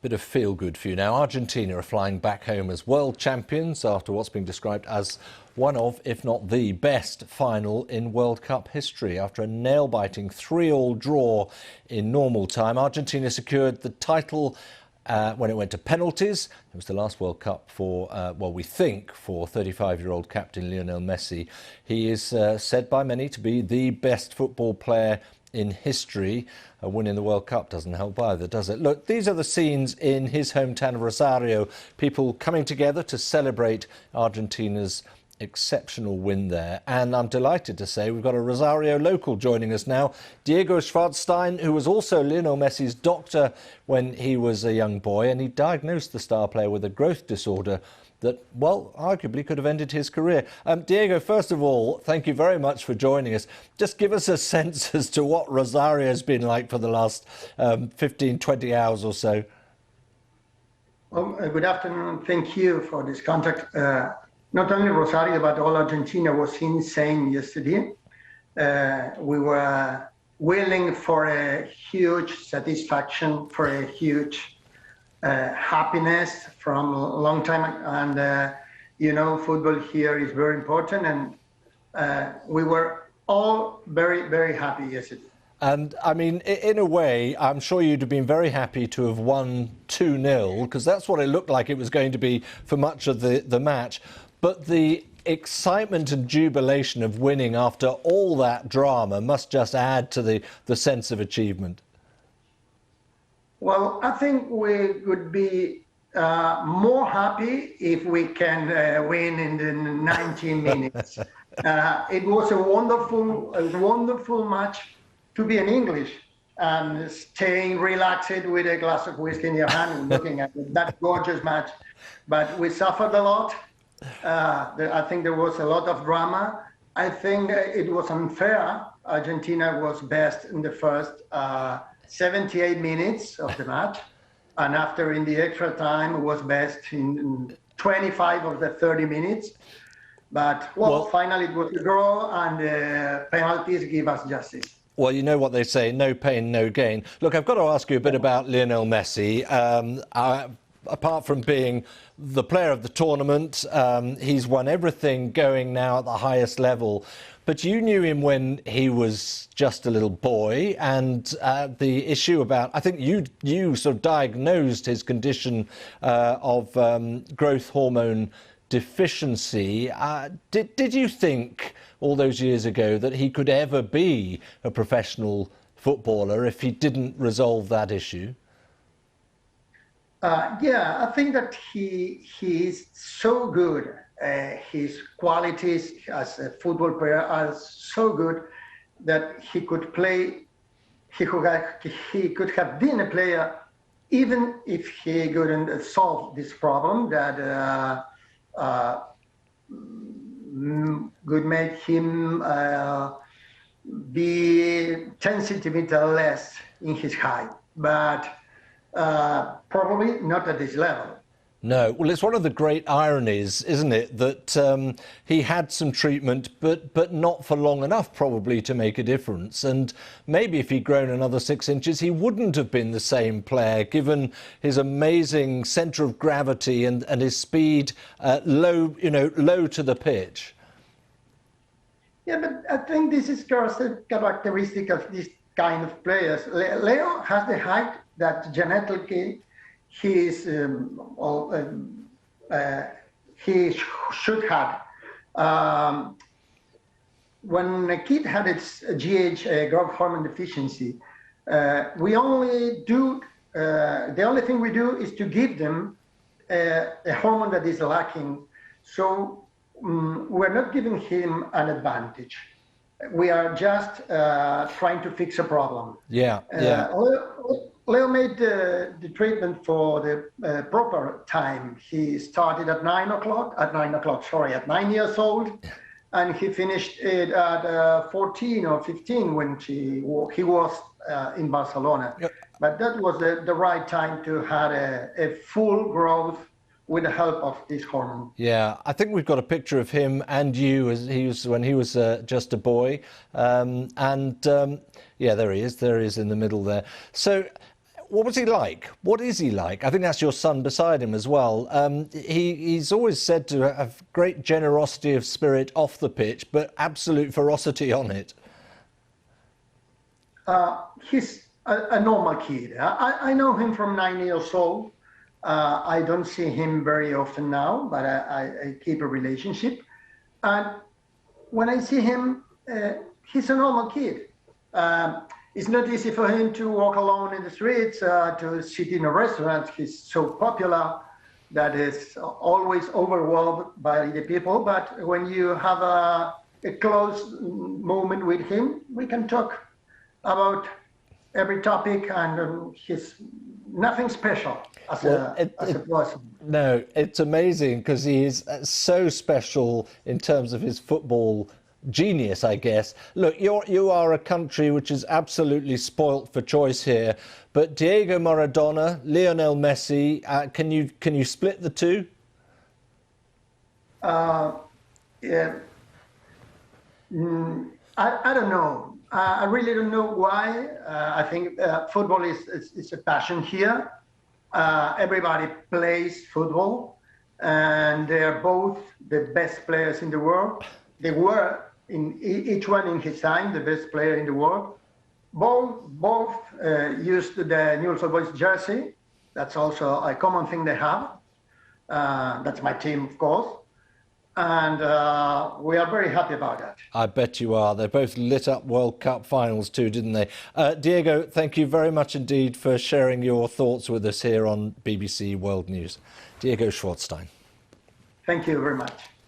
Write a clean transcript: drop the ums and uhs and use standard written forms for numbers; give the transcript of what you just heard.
Bit of feel-good for you now. Argentina are flying back home as world champions after what's been described as one of, if not the best final in World Cup history. After a nail-biting 3-all draw in normal time, Argentina secured the title when it went to penalties. It was the last World Cup for, well, we think, for 35-year-old captain Lionel Messi. He is said by many to be the best football player in history. A win in the World Cup doesn't help either, does it? Look, these are the scenes in his hometown of Rosario. People coming together to celebrate Argentina's exceptional win there. And I'm delighted to say we've got a Rosario local joining us now, Diego Schwartzstein, who was also Lionel Messi's doctor when he was a young boy, and he diagnosed the star player with a growth disorder that, well, arguably could have ended his career. Diego, first of all, thank you very much for joining us. Just give us a sense as to what Rosario's been like for the last 15, 20 hours or so. Well, good afternoon. Thank you for this contact. Not only Rosario, but all Argentina was insane yesterday. We were willing for a huge satisfaction, for a huge happiness from a long time. And, you know, football here is very important. And we were all very, very happy yesterday. And, I mean, in a way, I'm sure you'd have been very happy to have won 2-0, because that's what it looked like it was going to be for much of the match. But the excitement and jubilation of winning after all that drama must just add to the sense of achievement. Well, I think we would be more happy if we can win in the 19 minutes. It was a wonderful match to be in English and staying relaxed with a glass of whiskey in your hand and looking at that gorgeous match. But we suffered a lot. I think there was a lot of drama. I think it was unfair. Argentina was best in the first 78 minutes of the match, and after in the extra time was best in 25 of the 30 minutes. But well, finally it was a draw, and the penalties give us justice. Well, you know what they say, no pain, no gain. Look, I've got to ask you a bit about Lionel Messi. Apart from being the player of the tournament, he's won everything going now at the highest level. But you knew him when he was just a little boy, and the issue about, I think you sort of diagnosed his condition of growth hormone deficiency. Did you think all those years ago that he could ever be a professional footballer if he didn't resolve that issue? Yeah, I think that he is so good. His qualities as a football player are so good that he could play. He could have been a player even if he couldn't solve this problem that could make him be 10 centimeters less in his height. But probably not at this level. No. Well, it's one of the great ironies, isn't it, that he had some treatment, but not for long enough, probably, to make a difference. And maybe if he'd grown another 6 inches, he wouldn't have been the same player, given his amazing centre of gravity and his speed low to the pitch. Yeah, but I think this is characteristic of this kind of players. Leo has the height that genetically he should have. When a kid had its growth hormone deficiency, the only thing we do is to give them a hormone that is lacking. So we're not giving him an advantage. We are just trying to fix a problem. Yeah. Leo made the treatment for the proper time. He started at 9 years old, and he finished it at 14 or 15 when he was in Barcelona. Yep. But that was the right time to have a full growth with the help of this hormone. Yeah, I think we've got a picture of him and you when he was just a boy. Yeah, there he is in the middle there. So what was he like? What is he like? I think that's your son beside him as well. He's always said to have great generosity of spirit off the pitch, but absolute ferocity on it. He's a normal kid. I know him from 9 years old. I don't see him very often now, but I keep a relationship. And when I see him, he's a normal kid. It's not easy for him to walk alone in the streets, to sit in a restaurant. He's so popular that is always overwhelmed by the people. But when you have a close moment with him, we can talk about every topic, and he's nothing special as a person. No, it's amazing because he is so special in terms of his football genius, I guess. Look, you are a country which is absolutely spoilt for choice here, but Diego Maradona, Lionel Messi, can you split the two? Yeah. I don't know. I really don't know why. I think football is a passion here. Everybody plays football, and they are both the best players in the world. They were, in each one in his time, the best player in the world. Both used the Newell's Old Boys jersey. That's also a common thing they have. That's my team, of course. And we are very happy about that. I bet you are. They both lit up World Cup finals too, didn't they? Diego, thank you very much indeed for sharing your thoughts with us here on BBC World News. Diego Schwartzstein. Thank you very much.